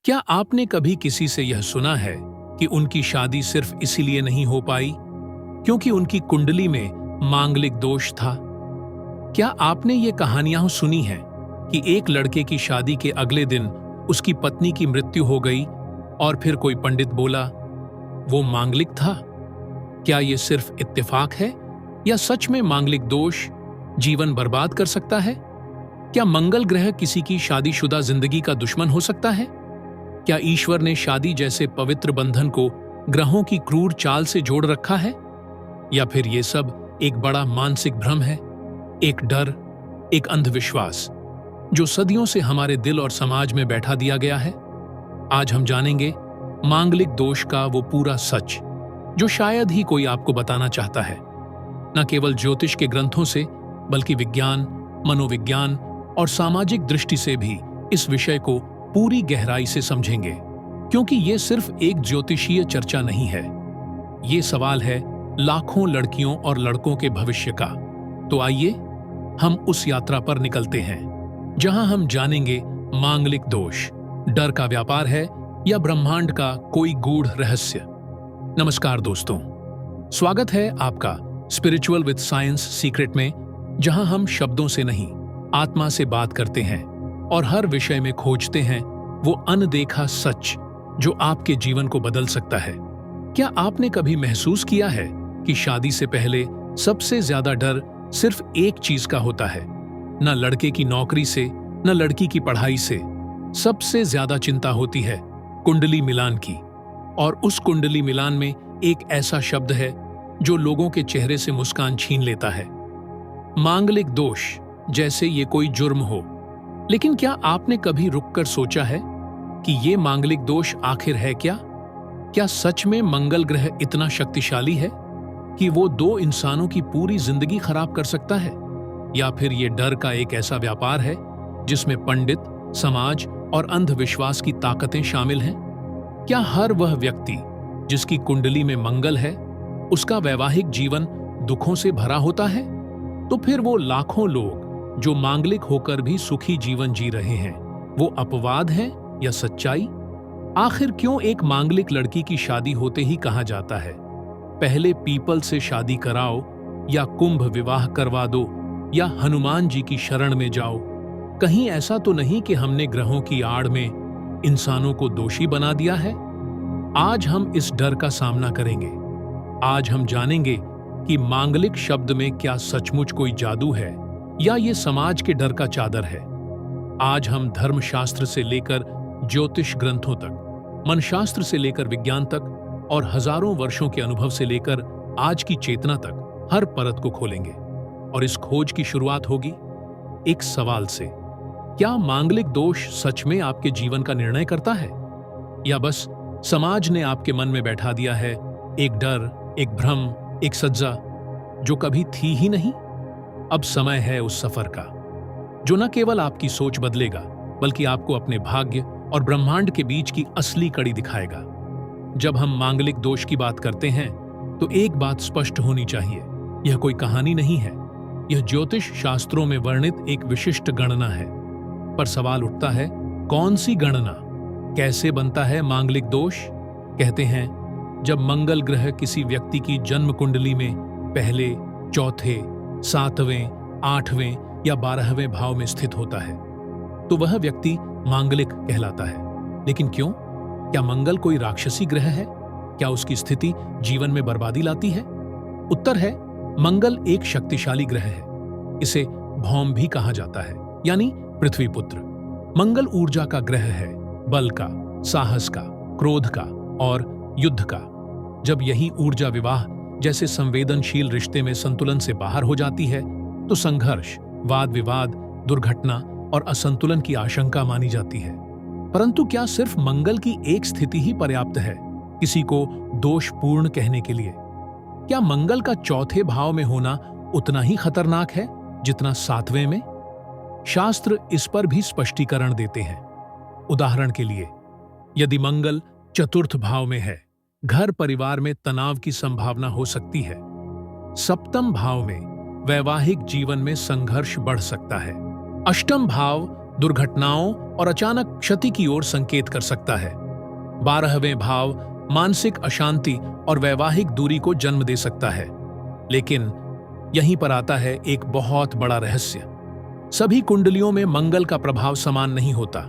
क्या आपने कभी किसी से यह सुना है कि उनकी शादी सिर्फ इसीलिए नहीं हो पाई क्योंकि उनकी कुंडली में मांगलिक दोष था? क्या आपने ये कहानियां सुनी हैं कि एक लड़के की शादी के अगले दिन उसकी पत्नी की मृत्यु हो गई और फिर कोई पंडित बोला वो मांगलिक था? क्या ये सिर्फ इत्तेफाक है या सच में मांगलिक दोष जीवन बर्बाद कर सकता है? क्या मंगल ग्रह किसी की शादीशुदा जिंदगी का दुश्मन हो सकता है? क्या ईश्वर ने शादी जैसे पवित्र बंधन को ग्रहों की क्रूर चाल से जोड़ रखा है? या फिर ये सब एक बड़ा मानसिक भ्रम है, एक डर, एक अंधविश्वास जो सदियों से हमारे दिल और समाज में बैठा दिया गया है? आज हम जानेंगे मांगलिक दोष का वो पूरा सच जो शायद ही कोई आपको बताना चाहता है। न केवल ज्योतिष के ग्रंथों से बल्कि विज्ञान, मनोविज्ञान और सामाजिक दृष्टि से भी इस विषय को पूरी गहराई से समझेंगे, क्योंकि ये सिर्फ एक ज्योतिषीय चर्चा नहीं है, ये सवाल है लाखों लड़कियों और लड़कों के भविष्य का। तो आइए हम उस यात्रा पर निकलते हैं जहां हम जानेंगे मांगलिक दोष डर का व्यापार है या ब्रह्मांड का कोई गूढ़ रहस्य। नमस्कार दोस्तों, स्वागत है आपका स्पिरिचुअल विद साइंस सीक्रेट में, जहां हम शब्दों से नहीं आत्मा से बात करते हैं और हर विषय में खोजते हैं वो अनदेखा सच जो आपके जीवन को बदल सकता है। क्या आपने कभी महसूस किया है कि शादी से पहले सबसे ज्यादा डर सिर्फ एक चीज का होता है? न लड़के की नौकरी से, न लड़की की पढ़ाई से। सबसे ज्यादा चिंता होती है कुंडली मिलान की। और उस कुंडली मिलान में एक ऐसा शब्द है जो लोगों के चेहरे से मुस्कान छीन लेता है, मांगलिक दोष, जैसे ये कोई जुर्म हो। लेकिन क्या आपने कभी रुककर सोचा है कि ये मांगलिक दोष आखिर है क्या? क्या सच में मंगल ग्रह इतना शक्तिशाली है कि वो दो इंसानों की पूरी जिंदगी खराब कर सकता है? या फिर ये डर का एक ऐसा व्यापार है जिसमें पंडित, समाज और अंधविश्वास की ताकतें शामिल हैं? क्या हर वह व्यक्ति जिसकी कुंडली में मंगल है, उसका वैवाहिक जीवन दुखों से भरा होता है? तो फिर वो लाखों लोग जो मांगलिक होकर भी सुखी जीवन जी रहे हैं, वो अपवाद हैं या सच्चाई? आखिर क्यों एक मांगलिक लड़की की शादी होते ही कहा जाता है पहले पीपल से शादी कराओ, या कुंभ विवाह करवा दो, या हनुमान जी की शरण में जाओ? कहीं ऐसा तो नहीं कि हमने ग्रहों की आड़ में इंसानों को दोषी बना दिया है? आज हम इस डर का सामना करेंगे। आज हम जानेंगे कि मांगलिक शब्द में क्या सचमुच कोई जादू है या ये समाज के डर का चादर है। आज हम धर्मशास्त्र से लेकर ज्योतिष ग्रंथों तक, मनशास्त्र से लेकर विज्ञान तक और हजारों वर्षों के अनुभव से लेकर आज की चेतना तक हर परत को खोलेंगे। और इस खोज की शुरुआत होगी एक सवाल से: क्या मांगलिक दोष सच में आपके जीवन का निर्णय करता है, या बस समाज ने आपके मन में बैठा दिया है एक डर, एक भ्रम, एक सज्जा जो कभी थी ही नहीं? अब समय है उस सफर का जो न केवल आपकी सोच बदलेगा बल्कि आपको अपने भाग्य और ब्रह्मांड के बीच की असली कड़ी दिखाएगा। जब हम मांगलिक दोष की बात करते हैं तो एक बात स्पष्ट होनी चाहिए, यह कोई कहानी नहीं है, यह ज्योतिष शास्त्रों में वर्णित एक विशिष्ट गणना है। पर सवाल उठता है, कौन सी गणना? कैसे बनता है मांगलिक दोष? कहते हैं जब मंगल ग्रह किसी व्यक्ति की जन्म कुंडली में पहले, चौथे, 7वें, 8वें या 12वें भाव में स्थित होता है तो वह व्यक्ति मांगलिक कहलाता है। लेकिन क्यों? क्या मंगल कोई राक्षसी ग्रह है? क्या उसकी स्थिति जीवन में बर्बादी लाती है? उत्तर है, मंगल एक शक्तिशाली ग्रह है। इसे भौम भी कहा जाता है, यानी पृथ्वी पुत्र। मंगल ऊर्जा का ग्रह है, बल का, साहस का, क्रोध का और युद्ध का। जब यही ऊर्जा विवाह जैसे संवेदनशील रिश्ते में संतुलन से बाहर हो जाती है तो संघर्ष, वाद विवाद, दुर्घटना और असंतुलन की आशंका मानी जाती है। परंतु क्या सिर्फ मंगल की एक स्थिति ही पर्याप्त है किसी को दोषपूर्ण कहने के लिए? क्या मंगल का चौथे भाव में होना उतना ही खतरनाक है जितना 7वें में? शास्त्र इस पर भी स्पष्टीकरण देते हैं। उदाहरण के लिए, यदि मंगल चतुर्थ भाव में है, घर परिवार में तनाव की संभावना हो सकती है। सप्तम भाव में वैवाहिक जीवन में संघर्ष बढ़ सकता है। अष्टम भाव दुर्घटनाओं और अचानक क्षति की ओर संकेत कर सकता है। 12वें भाव मानसिक अशांति और वैवाहिक दूरी को जन्म दे सकता है। लेकिन यहीं पर आता है एक बहुत बड़ा रहस्य। सभी कुंडलियों में मंगल का प्रभाव समान नहीं होता।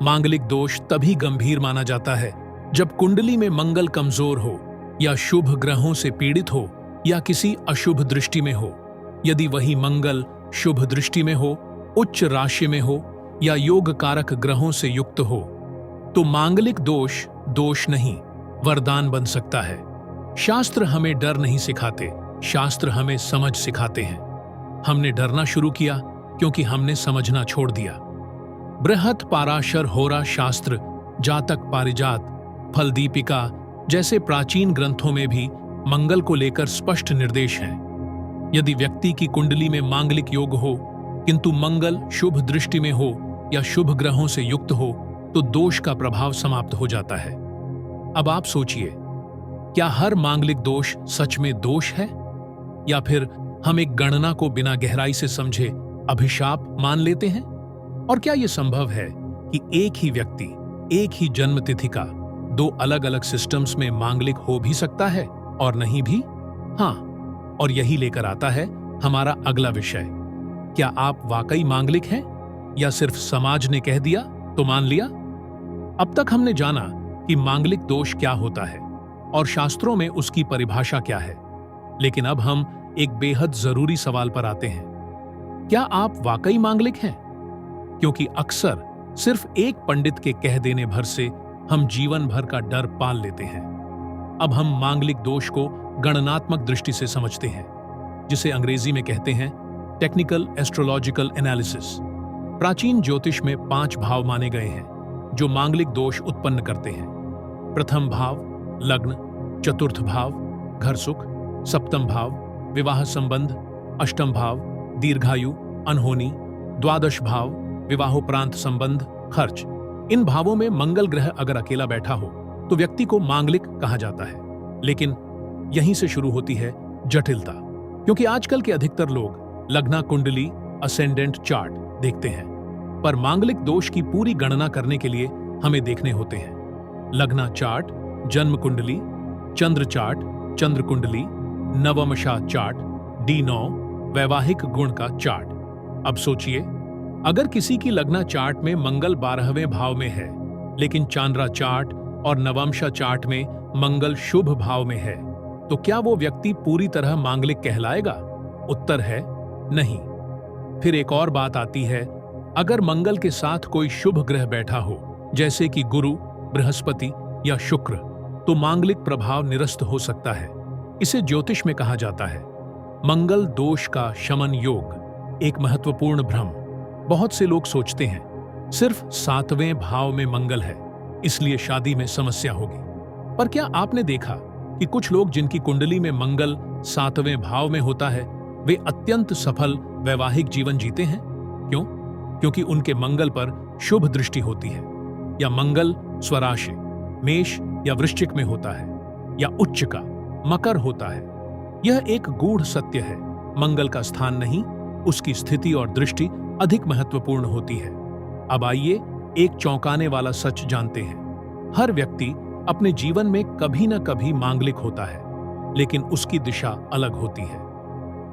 मांगलिक दोष तभी गंभीर माना जाता है जब कुंडली में मंगल कमजोर हो, या शुभ ग्रहों से पीड़ित हो, या किसी अशुभ दृष्टि में हो। यदि वही मंगल शुभ दृष्टि में हो, उच्च राशि में हो, या योग कारक ग्रहों से युक्त हो, तो मांगलिक दोष दोष नहीं, वरदान बन सकता है। शास्त्र हमें डर नहीं सिखाते, शास्त्र हमें समझ सिखाते हैं। हमने डरना शुरू किया क्योंकि हमने समझना छोड़ दिया। बृहत पाराशर होरा शास्त्र, जातक पारिजात, फलदीपिका जैसे प्राचीन ग्रंथों में भी मंगल को लेकर स्पष्ट निर्देश हैं। यदि व्यक्ति की कुंडली में मांगलिक योग हो किंतु मंगल शुभ दृष्टि में हो या शुभ ग्रहों से युक्त हो, तो दोष का प्रभाव समाप्त हो जाता है। अब आप सोचिए, क्या हर मांगलिक दोष सच में दोष है, या फिर हम एक गणना को बिना गहराई से समझे अभिशाप मान लेते हैं? और क्या यह संभव है कि एक ही व्यक्ति, एक ही जन्म तिथि का दो अलग अलग सिस्टम्स में मांगलिक हो भी सकता है और नहीं भी? हाँ, और यही लेकर आता है हमारा अगला विषय। क्या आप वाकई मांगलिक हैं, या सिर्फ समाज ने कह दिया तो मान लिया? अब तक हमने जाना कि मांगलिक दोष क्या होता है और शास्त्रों में उसकी परिभाषा क्या है। लेकिन अब हम एक बेहद जरूरी सवाल पर आते हैं। क्या आप वाकई मांगलिक हैं? क्योंकि अक्सर सिर्फ एक पंडित के कह देने भर से हम जीवन भर का डर पाल लेते हैं। अब हम मांगलिक दोष को गणनात्मक दृष्टि से समझते हैं, जिसे अंग्रेजी में कहते हैं टेक्निकल एस्ट्रोलॉजिकल एनालिसिस। प्राचीन ज्योतिष में 5 भाव माने गए हैं जो मांगलिक दोष उत्पन्न करते हैं। प्रथम भाव लग्न, चतुर्थ भाव घर सुख, सप्तम भाव विवाह संबंध, अष्टम भाव दीर्घायु अनहोनी, द्वादश भाव विवाहोपरांत संबंध खर्च। इन भावों में मंगल ग्रह अगर अकेला बैठा हो तो व्यक्ति को मांगलिक कहा जाता है। लेकिन यहीं से शुरू होती है जटिलता, क्योंकि आजकल के अधिकतर लोग लग्ना कुंडली असेंडेंट चार्ट देखते हैं, पर मांगलिक दोष की पूरी गणना करने के लिए हमें देखने होते हैं लग्ना चार्ट, जन्म कुंडली, चंद्र चार्ट, चंद्र कुंडली, नवमशा चार्ट, D9 वैवाहिक गुण का चार्ट। अब सोचिए, अगर किसी की लग्ना चार्ट में मंगल 12वें भाव में है, लेकिन चांद्रा चार्ट और नवमशा चार्ट में मंगल शुभ भाव में है, तो क्या वो व्यक्ति पूरी तरह मांगलिक कहलाएगा? उत्तर है नहीं। फिर एक और बात आती है, अगर मंगल के साथ कोई शुभ ग्रह बैठा हो, जैसे कि गुरु, बृहस्पति या शुक्र, तो मांगलिक प्रभाव निरस्त हो सकता है। इसे ज्योतिष में कहा जाता है मंगल दोष का शमन योग। एक महत्वपूर्ण भ्रम। बहुत से लोग सोचते हैं सिर्फ 7वें भाव में मंगल है, इसलिए शादी में समस्या होगी। पर क्या आपने देखा कि कुछ लोग जिनकी कुंडली में मंगल 7वें भाव में होता है, वे अत्यंत सफल वैवाहिक जीवन जीते हैं? क्यों? क्योंकि उनके मंगल पर शुभ दृष्टि होती है, या मंगल स्वराशि मेष या वृश्चिक में होता है, या उच्च का मकर होता है। यह एक गूढ़ सत्य है। मंगल का स्थान नहीं, उसकी स्थिति और दृष्टि अधिक महत्वपूर्ण होती है। अब आइए एक चौंकाने वाला सच जानते हैं। हर व्यक्ति अपने जीवन में कभी न कभी मांगलिक होता है, लेकिन उसकी दिशा अलग होती है।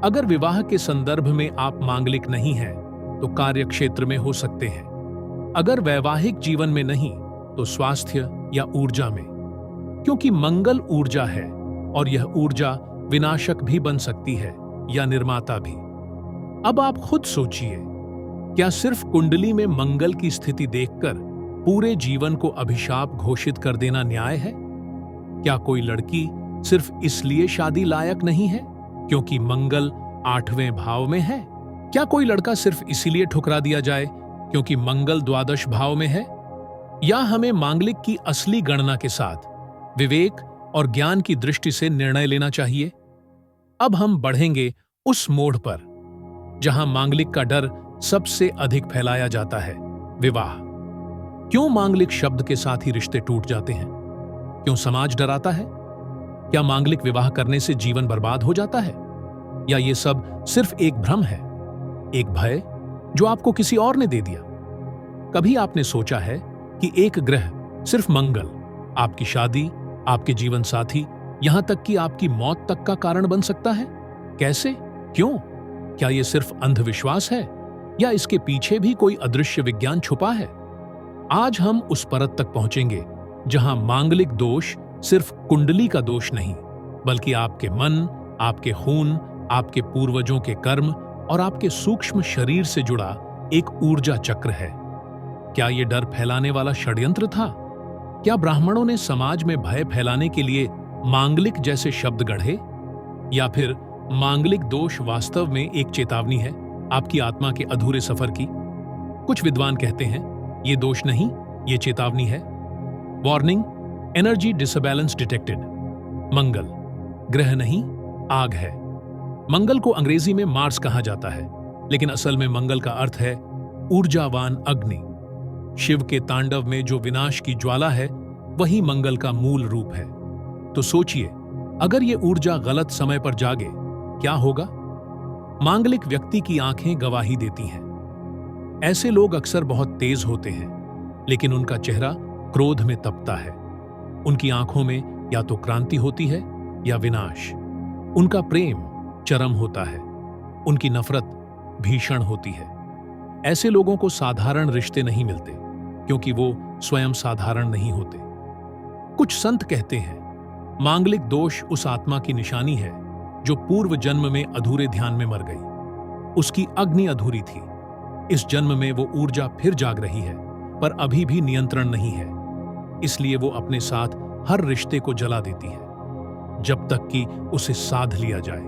अगर विवाह के संदर्भ में आप मांगलिक नहीं हैं, तो कार्य क्षेत्र में हो सकते हैं। अगर वैवाहिक जीवन में नहीं, तो स्वास्थ्य या ऊर्जा में, क्योंकि मंगल ऊर्जा है और यह ऊर्जा विनाशक भी बन सकती है या निर्माता भी। अब आप खुद सोचिए, क्या सिर्फ कुंडली में मंगल की स्थिति देखकर पूरे जीवन को अभिशाप घोषित कर देना न्याय है? क्या कोई लड़की सिर्फ इसलिए शादी लायक नहीं है क्योंकि मंगल 8वें भाव में है? क्या कोई लड़का सिर्फ इसीलिए ठुकरा दिया जाए क्योंकि मंगल द्वादश भाव में है? या हमें मांगलिक की असली गणना के साथ विवेक और ज्ञान की दृष्टि से निर्णय लेना चाहिए? अब हम बढ़ेंगे उस मोड़ पर जहां मांगलिक का डर सबसे अधिक फैलाया जाता है, विवाह। क्यों मांगलिक शब्द के साथ ही रिश्ते टूट जाते हैं? क्यों समाज डराता है? क्या मांगलिक विवाह करने से जीवन बर्बाद हो जाता है? या ये सब सिर्फ एक भ्रम है, एक भय जो आपको किसी और ने दे दिया? कभी आपने सोचा है कि एक ग्रह, सिर्फ मंगल, आपकी शादी, आपके जीवन साथी, यहां तक कि आपकी मौत तक का कारण बन सकता है? कैसे? क्यों? क्या यह सिर्फ अंधविश्वास है या इसके पीछे भी कोई अदृश्य विज्ञान छुपा है? आज हम उस परत तक पहुंचेंगे जहां मांगलिक दोष सिर्फ कुंडली का दोष नहीं, बल्कि आपके मन, आपके खून, आपके पूर्वजों के कर्म और आपके सूक्ष्म शरीर से जुड़ा एक ऊर्जा चक्र है। क्या यह डर फैलाने वाला षड्यंत्र था? क्या ब्राह्मणों ने समाज में भय फैलाने के लिए मांगलिक जैसे शब्द गढ़े? या फिर मांगलिक दोष वास्तव में एक चेतावनी है आपकी आत्मा के अधूरे सफर की? कुछ विद्वान कहते हैं ये दोष नहीं, ये चेतावनी है। Warning, energy disbalance detected. मंगल ग्रह नहीं, आग है। मंगल को अंग्रेजी में मार्स कहा जाता है, लेकिन असल में मंगल का अर्थ है ऊर्जावान अग्नि। शिव के तांडव में जो विनाश की ज्वाला है, वही मंगल का मूल रूप है। तो सोचिए, अगर ये ऊर्जा गलत समय पर जागे, क्या होगा? मांगलिक व्यक्ति की आंखें गवाही देती हैं। ऐसे लोग अक्सर बहुत तेज होते हैं, लेकिन उनका चेहरा क्रोध में तपता है। उनकी आंखों में या तो क्रांति होती है या विनाश। उनका प्रेम चरम होता है, उनकी नफरत भीषण होती है। ऐसे लोगों को साधारण रिश्ते नहीं मिलते, क्योंकि वो स्वयं साधारण नहीं होते। कुछ संत कहते हैं मांगलिक दोष उस आत्मा की निशानी है जो पूर्व जन्म में अधूरे ध्यान में मर गई। उसकी अग्नि अधूरी थी। इस जन्म में वो ऊर्जा फिर जाग रही है, पर अभी भी नियंत्रण नहीं है। इसलिए वो अपने साथ हर रिश्ते को जला देती है, जब तक कि उसे साध लिया जाए।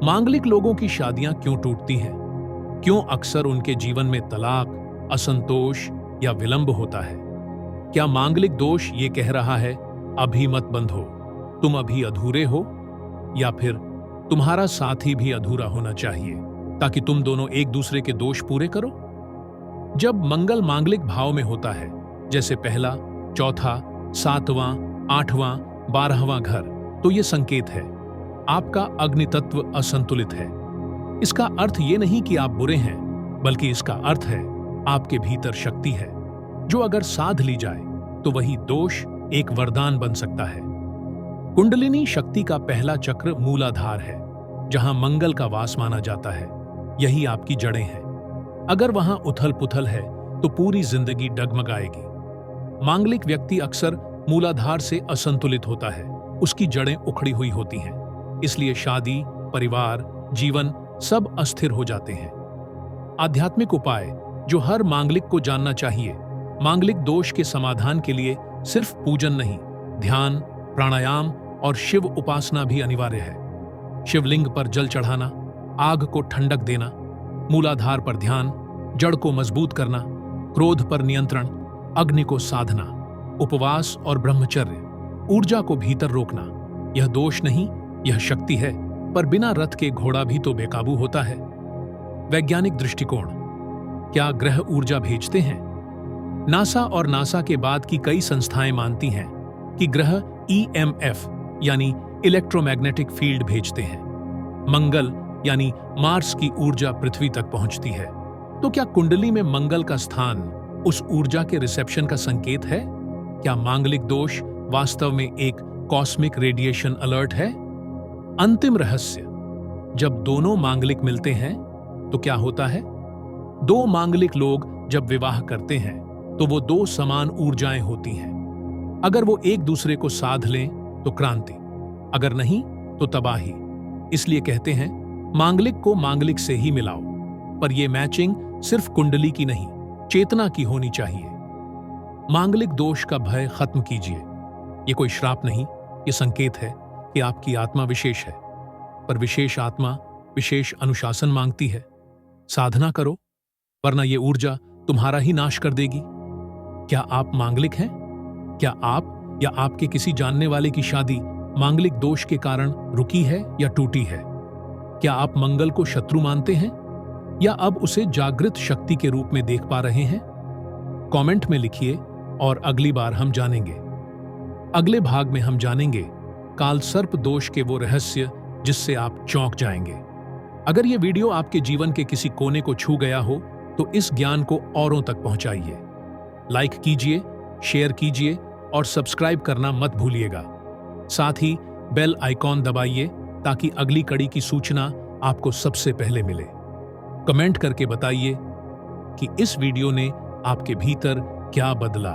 मांगलिक लोगों की शादियां क्यों टूटती हैं? क्यों अक्सर उनके जीवन में तलाक, असंतोष या विलंब होता है? क्या मांगलिक दोष ये कह रहा है अभी मत बंधो, तुम अभी अधूरे हो? या फिर तुम्हारा साथी भी अधूरा होना चाहिए ताकि तुम दोनों एक दूसरे के दोष पूरे करो? जब मंगल मांगलिक भाव में होता है, जैसे पहला, चौथा, 7वां, 8वां, 12वां घर, तो ये संकेत है आपका अग्नि तत्व असंतुलित है। इसका अर्थ ये नहीं कि आप बुरे हैं, बल्कि इसका अर्थ है आपके भीतर शक्ति है जो अगर साध ली जाए तो वही दोष एक वरदान बन सकता है। कुंडलिनी शक्ति का पहला चक्र मूलाधार है, जहां मंगल का वास माना जाता है। यही आपकी जड़ें हैं। अगर वहां उथल पुथल है तो पूरी जिंदगी डगमगाएगी। मांगलिक व्यक्ति अक्सर मूलाधार से असंतुलित होता है, उसकी जड़ें उखड़ी हुई होती हैं। इसलिए शादी, परिवार, जीवन सब अस्थिर हो जाते हैं। आध्यात्मिक उपाय जो हर मांगलिक को जानना चाहिए। मांगलिक दोष के समाधान के लिए सिर्फ पूजन नहीं, ध्यान, प्राणायाम और शिव उपासना भी अनिवार्य है। शिवलिंग पर जल चढ़ाना, आग को ठंडक देना, मूलाधार पर ध्यान, जड़ को मजबूत करना, क्रोध पर नियंत्रण, अग्नि को साधना, उपवास और ब्रह्मचर्य, ऊर्जा को भीतर रोकना। यह दोष नहीं, यह शक्ति है, पर बिना रथ के घोड़ा भी तो बेकाबू होता है। वैज्ञानिक दृष्टिकोण, क्या ग्रह ऊर्जा भेजते हैं? नासा और नासा के बाद की कई संस्थाएं मानती हैं कि ग्रह EMF यानी इलेक्ट्रोमैग्नेटिक फील्ड भेजते हैं। मंगल यानी मार्स की ऊर्जा पृथ्वी तक पहुंचती है। तो क्या कुंडली में मंगल का स्थान उस ऊर्जा के रिसेप्शन का संकेत है? क्या मांगलिक दोष वास्तव में एक कॉस्मिक रेडिएशन अलर्ट है? अंतिम रहस्य, जब दोनों मांगलिक मिलते हैं तो क्या होता है? दो मांगलिक लोग जब विवाह करते हैं तो वो दो समान ऊर्जाएं होती हैं। अगर वो एक दूसरे को साध लें तो क्रांति, अगर नहीं तो तबाही। इसलिए कहते हैं मांगलिक को मांगलिक से ही मिलाओ, पर यह मैचिंग सिर्फ कुंडली की नहीं, चेतना की होनी चाहिए। मांगलिक दोष का भय खत्म कीजिए। ये कोई श्राप नहीं, ये संकेत है कि आपकी आत्मा विशेष है, पर विशेष आत्मा विशेष अनुशासन मांगती है। साधना करो, वरना ये ऊर्जा तुम्हारा ही नाश कर देगी। क्या आप मांगलिक हैं? क्या आप या आपके किसी जानने वाले की शादी मांगलिक दोष के कारण रुकी है या टूटी है? क्या आप मंगल को शत्रु मानते हैं या अब उसे जागृत शक्ति के रूप में देख पा रहे हैं? कमेंट में लिखिए और अगली बार हम जानेंगे। अगले भाग में हम जानेंगे काल सर्प दोष के वो रहस्य जिससे आप चौंक जाएंगे। अगर ये वीडियो आपके जीवन के किसी कोने को छू गया हो तो इस ज्ञान को औरों तक पहुंचाइए। लाइक कीजिए, शेयर कीजिए और सब्सक्राइब करना मत भूलिएगा। साथ ही बेल आइकॉन दबाइए ताकि अगली कड़ी की सूचना आपको सबसे पहले मिले। कमेंट करके बताइए कि इस वीडियो ने आपके भीतर क्या बदला।